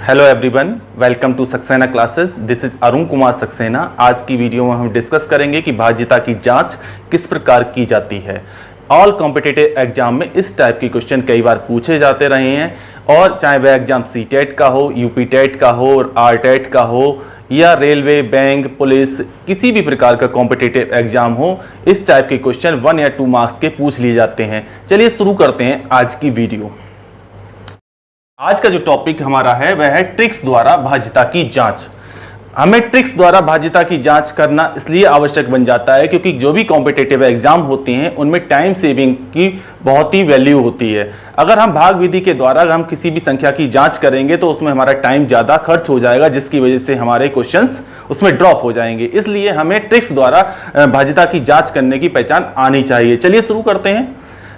Hello everyone, welcome to Saxena classes. This is Arun Kumar Saxena. आज की video में हम डिस्कस करेंगे कि भाज्यता की जांच किस प्रकार की जाती है। ऑल कॉम्पिटिटिव एग्जाम में इस टाइप के क्वेश्चन कई बार पूछे जाते रहे हैं, और चाहे वह एग्जाम सीटेट का हो, यूपीटेट का हो, आरटेट का हो, या रेलवे, बैंक, पुलिस, किसी भी प्रकार का कॉम्पिटिटिव एग्जाम हो, इस टाइप के क्वेश्चन 1 या 2 मार्क्स के पूछ लिए जाते हैं। चलिए शुरू करते हैं आज की वीडियो। आज का जो टॉपिक हमारा है वह है ट्रिक्स द्वारा भाज्यता की जांच। हमें ट्रिक्स द्वारा भाज्यता की जांच करना इसलिए आवश्यक बन जाता है क्योंकि जो भी कॉम्पिटिटिव एग्जाम होते हैं उनमें टाइम सेविंग की बहुत ही वैल्यू होती है। अगर हम भाग विधि के द्वारा हम किसी भी संख्या की जांच करेंगे तो उसमें हमारा टाइम ज़्यादा खर्च हो जाएगा, जिसकी वजह से हमारे क्वेश्चंस उसमें ड्रॉप हो जाएंगे। इसलिए हमें ट्रिक्स द्वारा भाज्यता की जाँच करने की पहचान आनी चाहिए। चलिए शुरू करते हैं।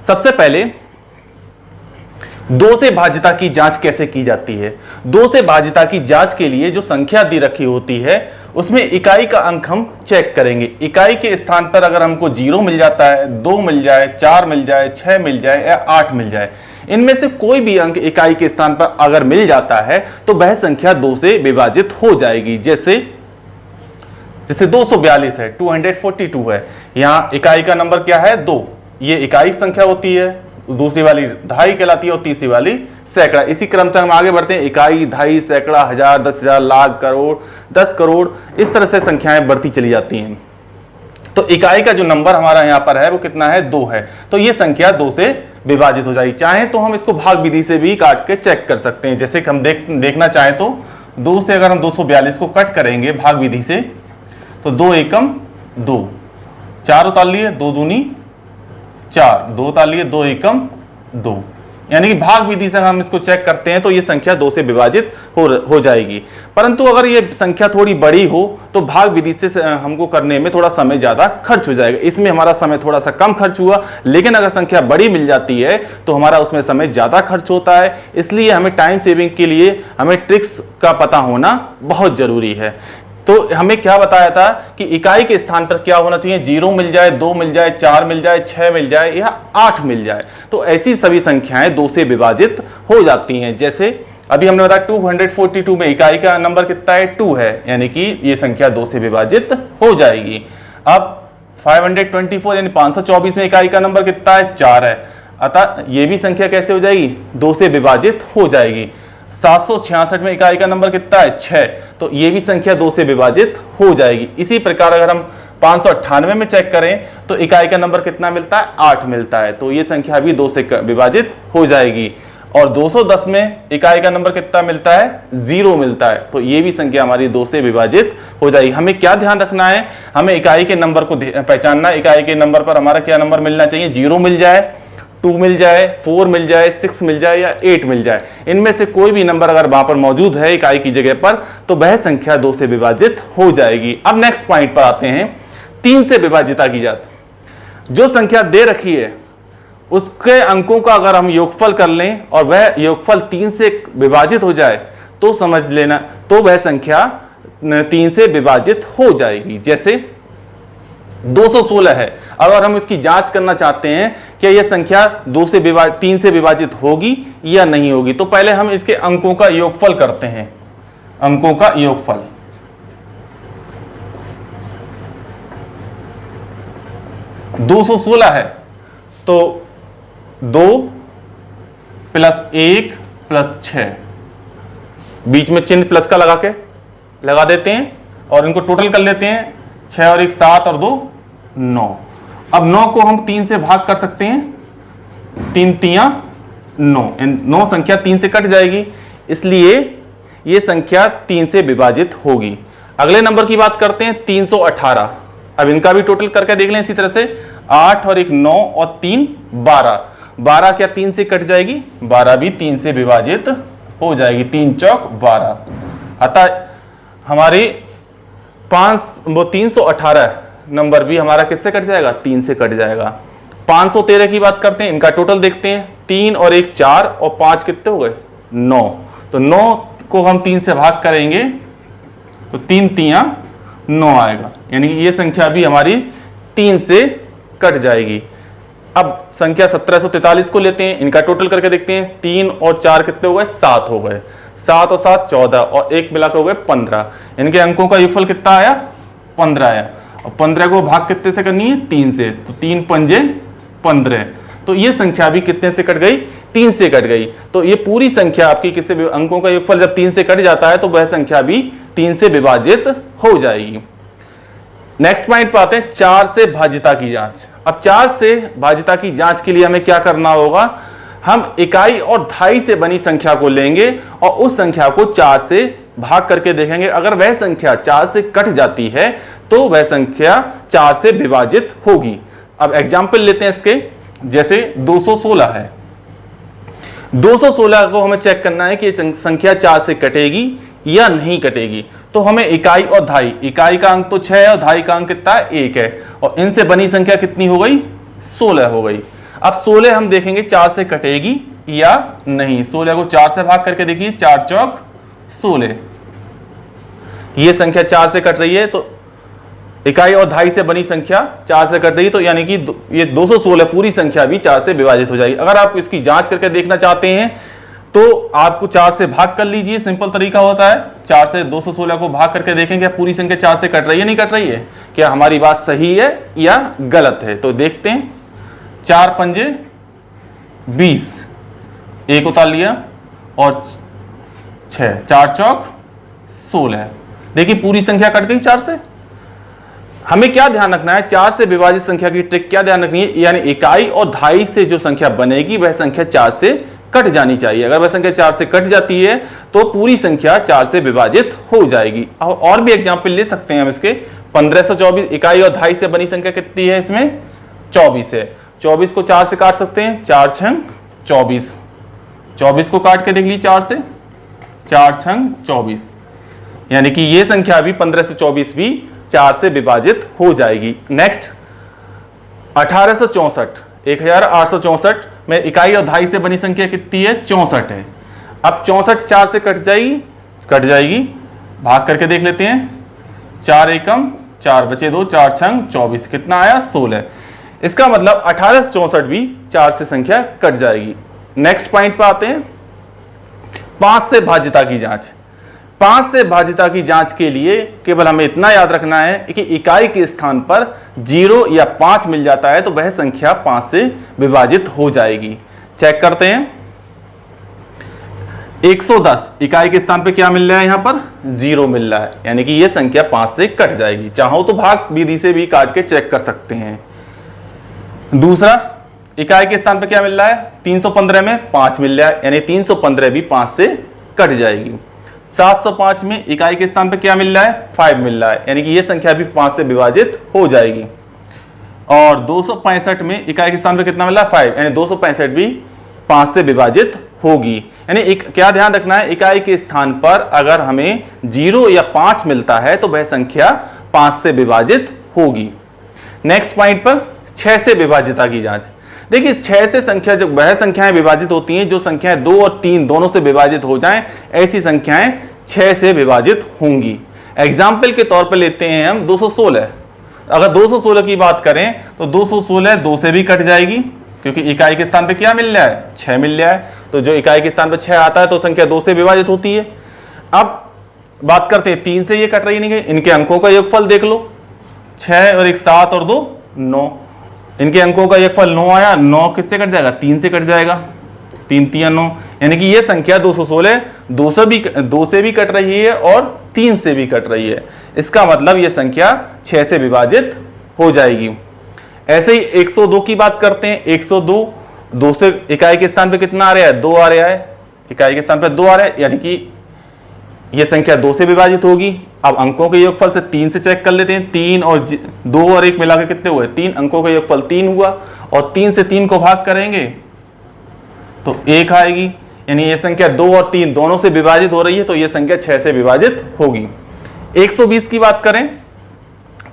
सबसे पहले 2 से भाज्यता की जांच कैसे की जाती है। 2 से भाज्यता की जांच के लिए जो संख्या दी रखी होती है उसमें इकाई का अंक हम चेक करेंगे। इकाई के स्थान पर अगर हमको 0 मिल जाता है, 2 मिल जाए, 4 मिल जाए, 6 मिल जाए या 8 मिल जाए, इनमें से कोई भी अंक इकाई के स्थान पर अगर मिल जाता है तो वह संख्या 2 से विभाजित हो जाएगी। जैसे 242 है, 242 है, यहां इकाई का नंबर क्या है? 2। ये इकाई संख्या होती है, दूसरी वाली दहाई कहलाती है और तीसरी वाली सैकड़ा। इसी क्रम से हम आगे बढ़ते हैं। इकाई, दहाई, सैकड़ा, हजार, 10,000, लाख, करोड़, 10 करोड़, इस तरह से संख्याएं बढ़ती चली जाती हैं। तो इकाई का जो नंबर हमारा यहाँ पर है वो कितना है? 2 है। तो ये संख्या 2 से विभाजित हो जाएगी। चाहे तो हम इसको भाग विधि से भी काट के चेक कर सकते हैं। जैसे हम देखना चाहें तो 2 से अगर हम 242 को कट करेंगे भाग विधि से तो 2 एकम 2, 4 उतार लिए, 2 दूनी 4, 2 उतार लिए, 2 एकम 2, यानी कि भाग विधि से हम इसको चेक करते हैं तो ये संख्या 2 से विभाजित हो जाएगी। परंतु अगर ये संख्या थोड़ी बड़ी हो तो भाग विधि से हमको करने में थोड़ा समय ज्यादा खर्च हो जाएगा। इसमें हमारा समय थोड़ा सा कम खर्च हुआ, लेकिन अगर संख्या बड़ी मिल जाती है तो हमारा उसमें समय ज्यादा खर्च होता है। इसलिए हमें टाइम सेविंग के लिए हमें ट्रिक्स का पता होना बहुत जरूरी है। तो हमें क्या बताया था कि इकाई के स्थान पर क्या होना चाहिए? 0 मिल जाए, 2 मिल जाए, 4 मिल जाए, 6 मिल जाए या 8 मिल जाए। तो ऐसी सभी संख्याएं 2 से विभाजित हो जाती हैं। जैसे अभी हमने बताया 242 में इकाई का नंबर कितना है? 2 है, यानी कि ये संख्या 2 से विभाजित हो जाएगी। अब 524 यानी 524 में इकाई का नंबर कितना है? 4 है, अतः ये भी संख्या कैसे हो जाएगी? 2 से विभाजित हो जाएगी। 766 में इकाई का नंबर कितना है? 6, तो ये भी संख्या 2 से विभाजित हो जाएगी। इसी प्रकार अगर हम 598 में चेक करें तो इकाई का नंबर कितना मिलता है? 8 मिलता है, तो ये संख्या भी 2 से विभाजित हो जाएगी। और 210 में इकाई का नंबर कितना मिलता है? 0 मिलता है, तो ये भी संख्या हमारी 2 से विभाजित हो जाएगी। हमें क्या ध्यान रखना है? हमें इकाई के नंबर को पहचानना। इकाई के नंबर पर हमारा क्या नंबर मिलना चाहिए? 0 मिल जाए, 2 मिल जाए, 4 मिल जाए, 6 मिल जाए या 8 मिल जाए। इनमें से कोई भी नंबर अगर वहां पर मौजूद है इकाई की जगह पर तो वह संख्या 2 से विभाजित हो जाएगी। अब नेक्स्ट पॉइंट पर आते हैं, 3 से विभाजिता की जात। जो संख्या दे रखी है उसके अंकों का अगर हम योगफल कर लें और वह योगफल 3 से विभाजित हो जाए तो समझ लेना तो वह संख्या 3 से विभाजित हो जाएगी। जैसे 216 है, अगर हम इसकी जांच करना चाहते हैं कि यह संख्या 3 से विभाजित होगी या नहीं होगी, तो पहले हम इसके अंकों का योगफल करते हैं। अंकों का योगफल 216 है तो 2 + 1 + 6, बीच में चिन्ह प्लस का लगा देते हैं और इनको टोटल कर लेते हैं। 6 और 1 7 और 2 9। अब 9 को हम 3 से भाग कर सकते हैं। 3 तियां 9, 9 संख्या 3 से कट जाएगी, इसलिए यह संख्या 3 से विभाजित होगी। अगले नंबर की बात करते हैं 318। अब इनका भी टोटल करके देख लें इसी तरह से। 8 और 1 9 और 3 12। 12 क्या 3 से कट जाएगी? 12 भी 3 से विभाजित हो जाएगी। 3 चौक 12, अतः हमारी 318 नंबर भी हमारा किससे कट जाएगा? 3 से कट जाएगा। 513 की बात करते हैं, इनका टोटल देखते हैं। 3 और 1 4 और 5 कितने हो गए? 9। तो 9 को हम 3 से भाग करेंगे तो 3 तियां 9 आएगा, यानी कि ये संख्या भी हमारी 3 से कट जाएगी। अब संख्या 1743 को लेते हैं, इनका टोटल करके देखते हैं। 3 और 4 कितने हो गए? 7 हो गए। 7 और 7 14 और 1 मिलाकर हो गए 15। इनके अंकों का योगफल कितना आया? 15 आया। और 15 को भाग कितने से करनी है? 3 से। तो 3 पंजे 15। तो ये संख्या भी कितने से कट गई? 3 से कट गई। तो ये पूरी संख्या आपकी किससे, अंकों का योगफल जब 3 से कट जाता है तो वह संख्या भी 3 से विभाजित हो जाएगी। नेक्स्ट पॉइंट पे आते हैं, 4 से भाज्यता की जांच। अब 4 से भाज्यता की जांच के लिए हमें क्या करना होगा? हम इकाई और दहाई से बनी संख्या को लेंगे और उस संख्या को 4 से भाग करके देखेंगे। अगर वह संख्या 4 से कट जाती है तो वह संख्या 4 से विभाजित होगी। अब एग्जाम्पल लेते हैं इसके, जैसे 216 है। 216 को हमें चेक करना है कि ये संख्या 4 से कटेगी या नहीं कटेगी। तो हमें इकाई और दहाई, इकाई का अंक तो 6 है और दहाई का अंक कितना है? 1 है। और इनसे बनी संख्या कितनी हो गई? 16 हो गई। अब 16 हम देखेंगे 4 से कटेगी या नहीं। 16 को 4 से भाग करके देखिए, 4 चौक 16। ये संख्या 4 से कट रही है, तो इकाई और दहाई से बनी संख्या 4 से कट रही है, तो यानी कि ये 216 पूरी संख्या भी 4 से विभाजित हो जाएगी। अगर आप इसकी जांच करके देखना चाहते हैं तो आपको 4 से भाग कर लीजिए, सिंपल तरीका होता है। 4 से 216 को भाग करके देखेंगे पूरी संख्या 4 से कट रही है नहीं कट रही है, क्या हमारी बात सही है या गलत है। तो देखते हैं, 4 पंजे 20, 1 उतार लिया और 6, 4 चौक 16। देखिए पूरी संख्या कट गई 4 से। हमें क्या ध्यान रखना है? 4 से विभाजित संख्या की ट्रिक क्या ध्यान रखनी है? यानी इकाई और दहाई से जो संख्या बनेगी वह संख्या 4 से कट जानी चाहिए। अगर वह संख्या 4 से कट जाती है तो पूरी संख्या 4 से विभाजित हो जाएगी। और भी एग्जाम्पल ले सकते हैं हम इसके। 1524 इकाई और दहाई से बनी संख्या कितनी है? इसमें 24 है। 24 को 4 से काट सकते हैं, 4 छंग 24। 24 को काट के देख लीजिए 4 से, 4 छंग 24, यानी कि ये संख्या भी 15 से 24 भी 4 से विभाजित हो जाएगी। नेक्स्ट 1864, 1864 में इकाई और दहाई से बनी संख्या कितनी है? 64 है। अब 64 4 से कट जाएगी, भाग करके देख लेते हैं। 4 एकम 4 बचे 2, 4 छंग 24, कितना आया? 16। इसका मतलब 1864 भी 4 से संख्या कट जाएगी। नेक्स्ट पॉइंट पे आते हैं, 5 से भाज्यता की जांच। 5 से भाज्यता की जांच के लिए केवल हमें इतना याद रखना है कि इकाई के स्थान पर 0 या 5 मिल जाता है तो वह संख्या 5 से विभाजित हो जाएगी। चेक करते हैं, 110 इकाई के स्थान पे क्या मिल रहा है? यहां पर 0 मिल रहा है, यानी कि यह संख्या 5 से कट जाएगी। चाहो तो भाग विधि से भी काट के चेक कर सकते हैं। दूसरा, इकाई के स्थान पे क्या मिल रहा है? 315 में 5 मिल रहा है, यानी 315 भी 5 से कट जाएगी। 705 में इकाई के स्थान पे क्या मिल रहा है? 5 मिल रहा है, यानी कि यह संख्या भी 5 से विभाजित हो जाएगी। और 265 में इकाई के स्थान पे कितना मिल रहा है? 5, यानी 265 भी 5 से विभाजित होगी। यानी एक क्या ध्यान रखना है? इकाई के स्थान पर अगर हमें 0 या 5 मिलता है तो वह संख्या 5 से विभाजित होगी। नेक्स्ट पॉइंट पर 6 से विभाज्यता की जांच। देखिए 6 से संख्या, जब वह संख्याएं विभाजित होती हैं जो संख्याएं 2 और 3 दोनों से विभाजित हो जाएं, ऐसी संख्याएं 6 से विभाजित होंगी। एग्जाम्पल के तौर पर लेते हैं हम 216। अगर 216 की बात करें तो 216 2 से भी कट जाएगी, क्योंकि इकाई के स्थान पे क्या मिल रहा है? 6 मिल रहा है। तो जो इकाई के स्थान पे 6 आता है तो संख्या 2 से विभाजित होती है। अब बात करते हैं 3 से ये कट रही नहीं गई। इनके अंकों का योगफल देख लो, 6 और 1 7 और 2 9। इनके अंकों का योगफल 9 आया, 9 किससे कट जाएगा? 3 से कट जाएगा, 3 3 9, यानी कि ये संख्या 216 2 से भी कट रही है और 3 से भी कट रही है। इसका मतलब ये संख्या 6 से विभाजित हो जाएगी। ऐसे ही 102 की बात करते हैं। 102 2 से इकाई के स्थान पे कितना आ रहा है? 2 आ रहा है, इकाई के स्थान पे 2 आ रहा है, यानी कि यह संख्या 2 से विभाजित होगी। अब अंकों के योगफल से 3 से चेक कर लेते हैं। 3 और 2 और 1 मिलाकर कितने हुए? 3। अंकों का योगफल 3 हुआ और 3 से 3 को भाग करेंगे तो 1 आएगी, यानी यह संख्या 2 और 3 दोनों से विभाजित हो रही है, तो यह संख्या 6 से विभाजित होगी। 120 की बात करें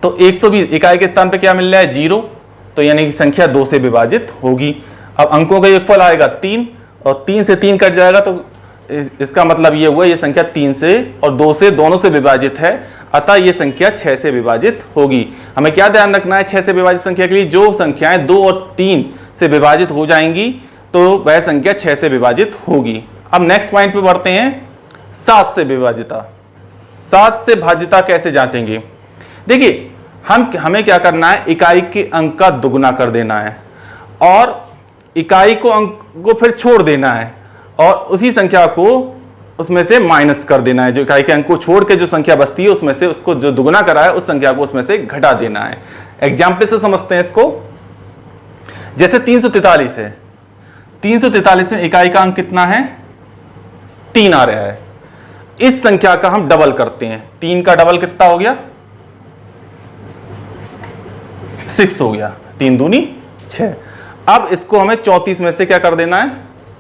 तो 120 इकाई के स्थान पे क्या मिल रहा है? 0, तो यानी कि संख्या 2 से विभाजित होगी। अब अंकों का योगफल आएगा 3 और 3 से 3 कट जाएगा, तो इसका मतलब ये हुआ ये संख्या 3 से और 2 से दोनों से विभाजित है, अतः ये संख्या 6 से विभाजित होगी। हमें क्या ध्यान रखना है 6 से विभाजित संख्या के लिए? जो संख्याएं 2 और 3 से विभाजित हो जाएंगी तो वह संख्या 6 से विभाजित होगी। अब नेक्स्ट पॉइंट पे बढ़ते हैं, 7 से विभाजिता। 7 से भाजिता कैसे जांचेंगे? देखिए हमें क्या करना है, इकाई के अंक का दुगुना कर देना है और इकाई को अंक को फिर छोड़ देना है और उसी संख्या को उसमें से माइनस कर देना है। जो इकाई के अंक को छोड़ के जो संख्या बचती है उसमें से उसको जो दुगुना करा है उस संख्या को उसमें से घटा देना है। एग्जाम्पल से समझते हैं इसको। जैसे 343 है, 343 में इकाई का अंक कितना है? 3 आ रहा है। इस संख्या का हम डबल करते हैं। 3 का डबल कितना हो गया? 6 हो गया। 3 दूनी 6। अब इसको हमें 34 में से क्या कर देना है?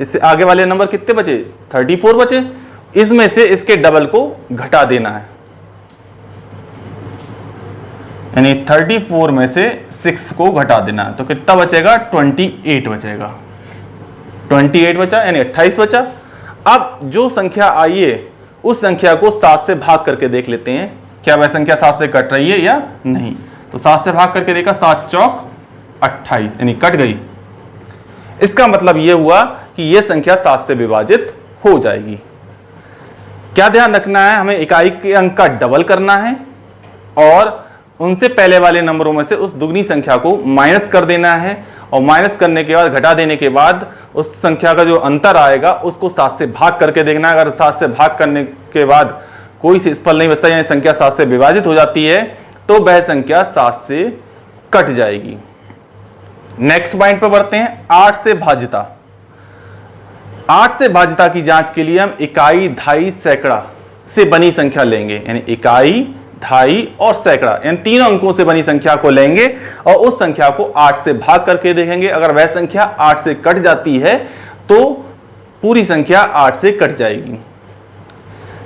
इससे आगे वाले नंबर कितने बचे? 34 बचे। इसमें से इसके डबल को घटा देना है, यानी 34 में से 6 को घटा देना है। तो कितना बचेगा? 28 बचेगा। 28 बचा, यानी 28 बचा। अब जो संख्या आई है उस संख्या को 7 से भाग करके देख लेते हैं, क्या वह संख्या 7 से कट रही है या नहीं। तो 7 से भाग करके देखा, 7 चौक 28, यानी कट गई। इसका मतलब यह हुआ कि यह संख्या 7 से विभाजित हो जाएगी। क्या ध्यान रखना है? हमें इकाई के अंक का डबल करना है और उनसे पहले वाले नंबरों में से उस दुगनी संख्या को माइनस कर देना है और माइनस करने के बाद, घटा देने के बाद उस संख्या का जो अंतर आएगा उसको 7 से भाग करके देखना है। अगर 7 से भाग करने के बाद कोई शेषफल नहीं बचता, यानी संख्या 7 से विभाजित हो जाती है, तो वह संख्या 7 से कट जाएगी। नेक्स्ट पॉइंट पर बढ़ते हैं, 8 से भाजिता। 8 से भाजिता की जांच के लिए हम इकाई, दहाई, सैकड़ा से बनी संख्या लेंगे, यानी इकाई, दहाई और सैकड़ा, यानी तीनों अंकों से बनी संख्या को लेंगे और उस संख्या को 8 से भाग करके देखेंगे। अगर वह संख्या 8 से कट जाती है तो पूरी संख्या 8 से कट जाएगी।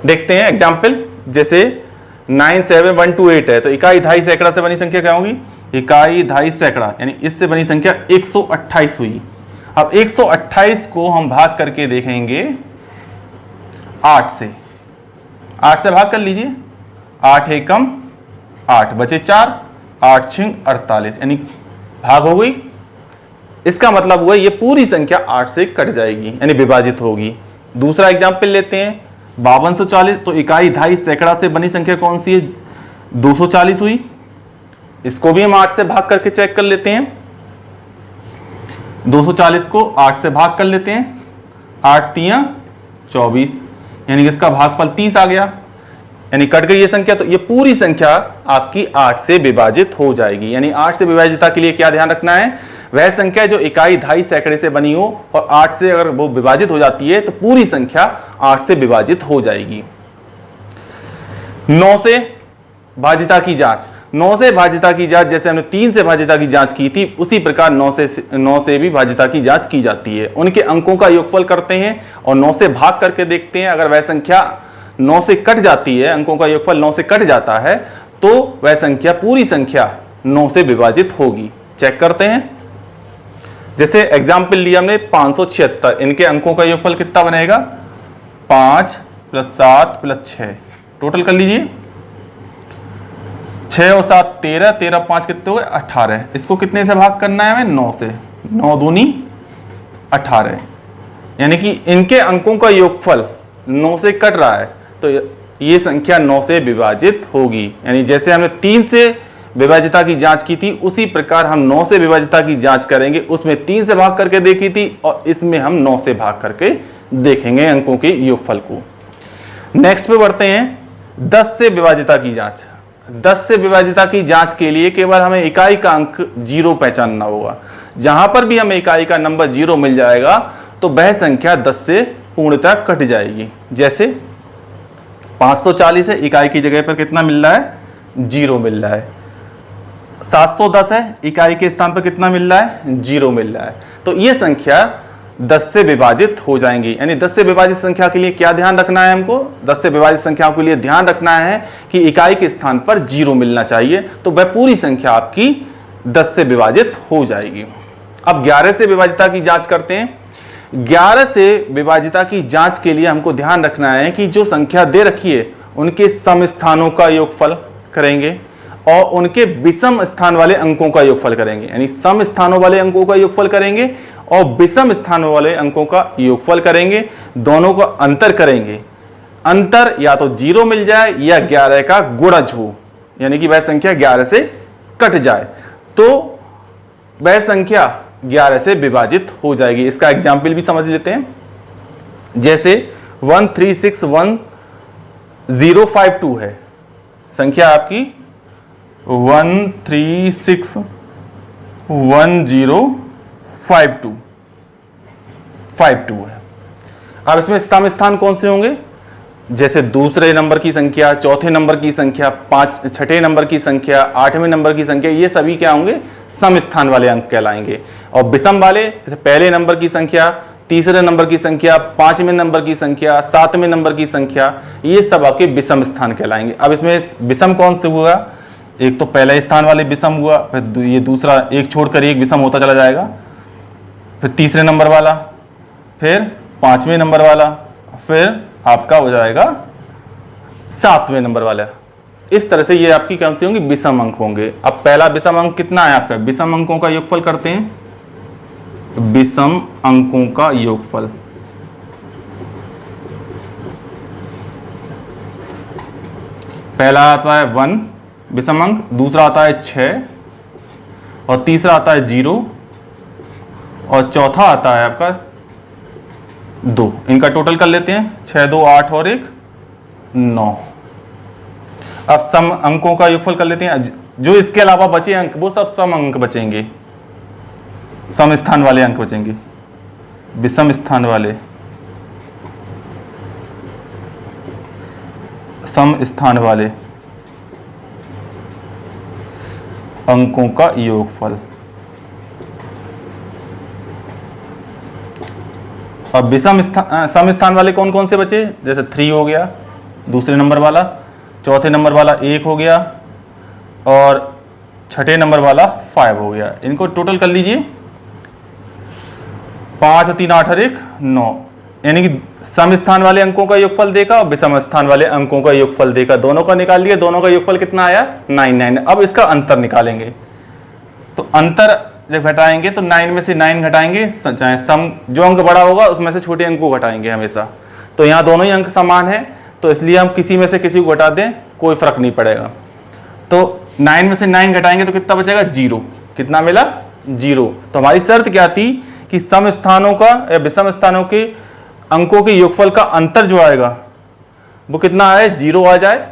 देखते हैं एग्जाम्पल। जैसे 97128 है, तो इकाई, दहाई, सैकड़ा से बनी संख्या क्या होगी? इकाई, दहाई, सैकड़ा, यानी इससे बनी संख्या 128 हुई। अब 128 को हम भाग करके देखेंगे 8 से। 8 से भाग कर लीजिए, 8 एकम 8, बचे 4, 8 छिंग 48, यानी भाग हो गई। इसका मतलब हुआ ये पूरी संख्या 8 से कट जाएगी, यानी विभाजित होगी। दूसरा एग्जाम्पल लेते हैं, 5240, तो इकाई, दहाई, सैकड़ा से बनी संख्या कौन सी है? 240 हुई। इसको भी हम 8 से भाग करके चेक कर लेते हैं। 240 को 8 से भाग कर लेते हैं, 8 तियां 24, यानी कि इसका भागफल 30 आ गया, यानी कट गई ये संख्या। तो ये पूरी संख्या आपकी 8 से विभाजित हो जाएगी। यानी 8 से विभाजिता के लिए क्या ध्यान रखना है? वह संख्या जो इकाई, दहाई, सैकड़े से बनी हो और 8 से अगर वो विभाजित हो जाती है तो पूरी संख्या 8 से विभाजित हो जाएगी। 9 से भाजिता की जांच। 9 से भाजिता की जांच, जैसे हमने 3 से भाजिता की जांच की थी, उसी प्रकार 9 से भी भाजिता की जांच की जाती है। उनके अंकों का योगफल करते हैं और 9 से भाग करके देखते हैं। अगर वह संख्या 9 से कट जाती है, अंकों का योगफल 9 से कट जाता है, तो वह संख्या, पूरी संख्या 9 से विभाजित होगी। चेक करते हैं। जैसे एग्जाम्पल लिया हमने 576, इनके अंकों का योगफल कितना बनेगा? 5 + 7 + 6, टोटल कर लीजिए। 6 और 7 13, 13 5 कितने हो गए? 18। इसको कितने से भाग करना है हमें? 9 से। 9 दूनी 18, यानी कि इनके अंकों का योगफल 9 से कट रहा है, तो ये संख्या 9 से विभाजित होगी। यानी जैसे हमने 3 से विभाजिता की जांच की थी, उसी प्रकार हम 9 से विभाजिता की जांच करेंगे। उसमें 3 से भाग करके देखी थी और इसमें हम 9 से भाग करके देखेंगे अंकों के योगफल को। नेक्स्ट पे बढ़ते हैं, 10 से विभाजिता की जांच। 10 से विभाजिता की जांच के लिए केवल हमें इकाई का अंक 0 पहचानना होगा। जहां पर भी हमें इकाई का नंबर 0 मिल जाएगा तो वह संख्या 10 से पूर्णतः कट जाएगी। जैसे 540 है, इकाई की जगह पर कितना मिल रहा है? 0 मिल रहा है। 710 है, इकाई के स्थान पर कितना मिल रहा है? 0 मिल रहा है। तो ये संख्या 10 से विभाजित हो जाएंगी। यानी 10 से विभाजित संख्या के लिए क्या ध्यान रखना है हमको? 10 से विभाजित संख्याओं के लिए ध्यान रखना है कि इकाई के स्थान पर 0 मिलना चाहिए, तो वह पूरी संख्या आपकी 10 से विभाजित हो जाएगी। अब 11 से विभाजिता की जांच करते हैं। 11 से विभाजिता की जांच के लिए हमको ध्यान रखना है कि जो संख्या दे रखी है उनके सम स्थानों का योगफल करेंगे और उनके विषम स्थान वाले अंकों का योगफल करेंगे। यानी सम स्थानों वाले अंकों का योगफल करेंगे और विषम स्थानों वाले अंकों का योगफल करेंगे, दोनों का अंतर करेंगे। अंतर या तो 0 मिल जाए या 11 का गुणज हो, यानी कि वह संख्या 11 से कट जाए, तो वह संख्या 11 से विभाजित हो जाएगी। इसका एग्जाम्पल भी समझ लेते हैं। जैसे 13611052 है, संख्या आपकी 13611052 है। अब इसमें सम स्थान कौन से होंगे? जैसे दूसरे नंबर की संख्या, चौथे नंबर की संख्या, छठे नंबर की संख्या, आठवें नंबर की संख्या, ये सभी क्या होंगे? सम स्थान वाले अंक कहलाएंगे। और विषम वाले जैसे पहले नंबर की संख्या, तीसरे नंबर की संख्या, पांचवें नंबर की संख्या, सातवें नंबर की संख्या, ये सब आपके विषम स्थान कहलाएंगे। अब इसमें विषम कौन से हुआ? एक तो पहले स्थान वाले विषम हुआ, फिर ये दूसरा एक छोड़कर एक विषम होता चला जाएगा, फिर तीसरे नंबर वाला, फिर पांचवें नंबर वाला, फिर आपका हो जाएगा सातवें नंबर वाला। इस तरह से ये आपकी कौन सी होंगी? विषम अंक होंगे। अब पहला विषम अंक कितना है आपका? विषम अंकों का योगफल करते हैं, विषम अंकों का योगफल। पहला आता है 1 विषम अंक, दूसरा आता है 6, और तीसरा आता है 0, और चौथा आता है आपका 2। इनका टोटल कर लेते हैं, 6 2 8 और 1 9। अब सम अंकों का योगफल कर लेते हैं। जो इसके अलावा बचे अंक वो सब सम अंक बचेंगे, सम स्थान वाले अंक बचेंगे। विषम स्थान वाले, सम स्थान वाले अंकों का योगफल। अब विषम सम स्थान वाले कौन कौन से बचे? जैसे 3 हो गया दूसरे नंबर वाला, चौथे नंबर वाला 1 हो गया, और छठे नंबर वाला 5 हो गया। इनको टोटल कर लीजिए, 5 और 3 8 और 1 9, यानी कि सम स्थान वाले अंकों का योगफल देगा और विषम स्थान वाले अंकों का योगफल देगा। दोनों का निकाल लिए, दोनों का योगफल कितना आया? 9 9। अब इसका अंतर निकालेंगे, तो अंतर जब घटाएंगे तो 9 में से 9 घटाएंगे, चाहे सम जो अंक बड़ा होगा उसमें से छोटे अंक को घटाएंगे हमेशा। तो यहाँ दोनों ही अंक समान है, तो इसलिए हम किसी में से किसी को घटा दें, कोई फर्क नहीं पड़ेगा। तो 9 में से 9 घटाएंगे तो कितना बचेगा? 0। कितना मिला? 0। तो हमारी शर्त क्या थी कि सम स्थानों का या विषम स्थानों के अंकों के योगफल का अंतर जो आएगा वो कितना आए? 0 आ जाए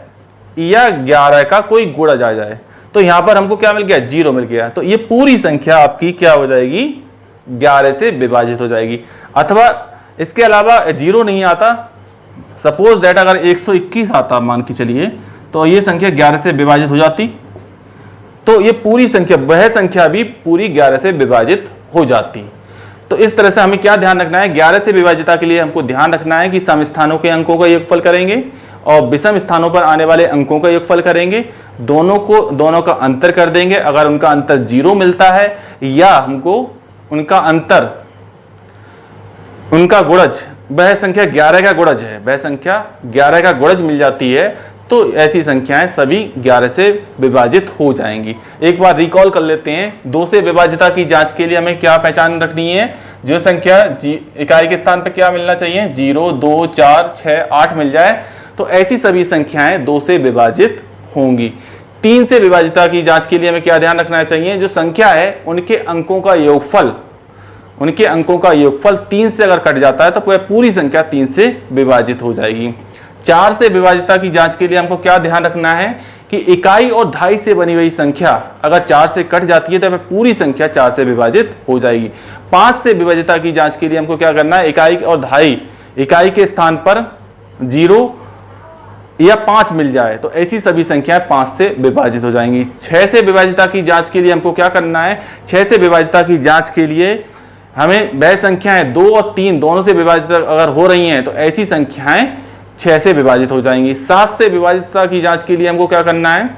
या 11 का कोई गुणज आ जाए। तो यहां पर हमको क्या मिल गया? 0 मिल गया। तो ये पूरी संख्या आपकी क्या हो जाएगी? 11 से विभाजित हो जाएगी। अथवा इसके अलावा 0 नहीं आता, सपोज दैट अगर 121 आता मान के चलिए, तो ये संख्या 11 से विभाजित हो जाती, तो ये पूरी संख्या, वह संख्या भी पूरी 11 से विभाजित हो जाती। तो इस तरह से हमें क्या ध्यान रखना है? 11 से विभाजिता के लिए हमको ध्यान रखना है कि सम स्थानों के अंकों का योगफल करेंगे और विषम स्थानों पर आने वाले अंकों का योगफल करेंगे। दोनों का अंतर कर देंगे। अगर उनका अंतर 0 मिलता है या हमको उनका गुणज, वह संख्या 11 का गुणज है, वह संख्या 11 का गुणज मिल जाती है, तो ऐसी संख्याएं सभी 11 से विभाजित हो जाएंगी। एक बार रिकॉल कर लेते हैं, 2 से विभाजिता की जांच के लिए हमें क्या पहचान रखनी है? जो संख्या इकाई के स्थान पर क्या मिलना चाहिए? 0 2 4 6 8 मिल जाए, तो ऐसी सभी संख्याएं 2 से विभाजित होंगी। 3 से विभाजिता की जांच के लिए हमें क्या ध्यान रखना चाहिए? जो संख्या है उनके अंकों का योगफल 3 से अगर कट जाता है तो वह पूरी संख्या 3 से विभाजित हो जाएगी। 4 से विभाजिता की जांच के लिए हमको क्या ध्यान रखना है कि इकाई और दहाई से बनी हुई संख्या अगर 4 से कट जाती है तो वह पूरी संख्या 4 से विभाजित हो जाएगी। 5 से विभाजिता की जांच के लिए हमको क्या करना है? इकाई और दहाई, इकाई के स्थान पर 0 या 5 मिल जाए तो ऐसी सभी संख्याएं 5 से विभाजित हो जाएंगी। 6 से विभाजिता की जांच के लिए हमको क्या करना है? 6 से विभाजिता की जांच के लिए हमें वह संख्याएं 2 और 3 दोनों से विभाजित अगर हो रही हैं तो ऐसी संख्याएं 6 से विभाजित हो जाएंगी। 7 से विभाजिता की जांच के लिए हमको क्या करना है?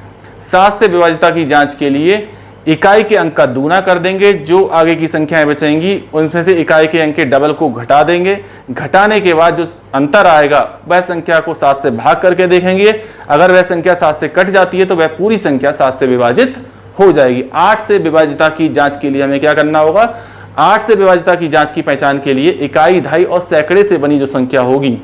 7 से विभाजिता की जांच के लिए इकाई के अंक का दूना कर देंगे, जो आगे की संख्याएं बचेंगी उनमें से इकाई के अंक के डबल को घटा देंगे। घटाने के बाद जो अंतर आएगा वह संख्या को 7 से भाग करके देखेंगे। अगर वह संख्या 7 से कट जाती है तो वह पूरी संख्या 7 से विभाजित हो जाएगी। 8 से विभाजिता की जांच के लिए हमें क्या करना होगा? 8 से विभाजिता की जांच की पहचान के लिए इकाई, दहाई और सैकड़े से बनी जो संख्या होगी,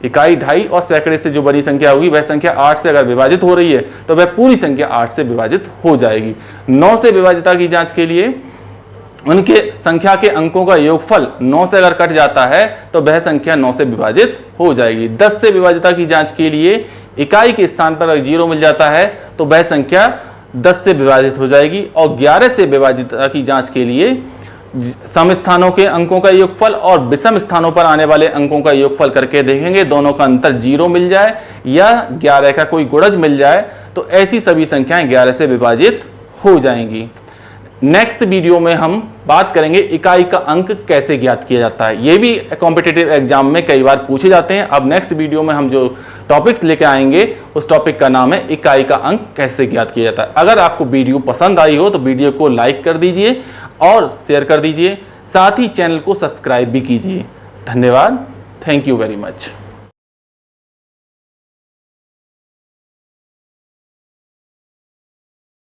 इकाई, दहाई और सैकड़े से जो बड़ी संख्या होगी वह संख्या 8 से अगर विभाजित हो रही है तो वह पूरी संख्या 8 से विभाजित हो जाएगी। 9 से विभाजितता की जांच के लिए उनके संख्या के अंकों का योगफल 9 से अगर कट जाता है तो वह संख्या 9 से विभाजित हो जाएगी। 10 से विभाजितता की जांच के लिए इकाई के स्थान पर अगर 0 मिल जाता है तो वह संख्या 10 से विभाजित हो जाएगी। और 11 से विभाजितता की जांच के लिए सम स्थानों के अंकों का योगफल और विषम स्थानों पर आने वाले अंकों का योगफल करके देखेंगे, दोनों का अंतर 0 मिल जाए या 11 का कोई गुणज मिल जाए तो ऐसी सभी संख्याएं 11 से विभाजित हो जाएंगी। नेक्स्ट वीडियो में हम बात करेंगे इकाई का अंक कैसे ज्ञात किया जाता है। ये भी कॉम्पिटिटिव एग्जाम में कई बार पूछे जाते हैं। अब नेक्स्ट वीडियो में हम जो टॉपिक्स लेके आएंगे उस टॉपिक का नाम है इकाई का अंक कैसे ज्ञात किया जाता है। अगर आपको वीडियो पसंद आई हो तो वीडियो को लाइक कर दीजिए और शेयर कर दीजिए, साथ ही चैनल को सब्सक्राइब भी कीजिए। धन्यवाद। Thank you very much.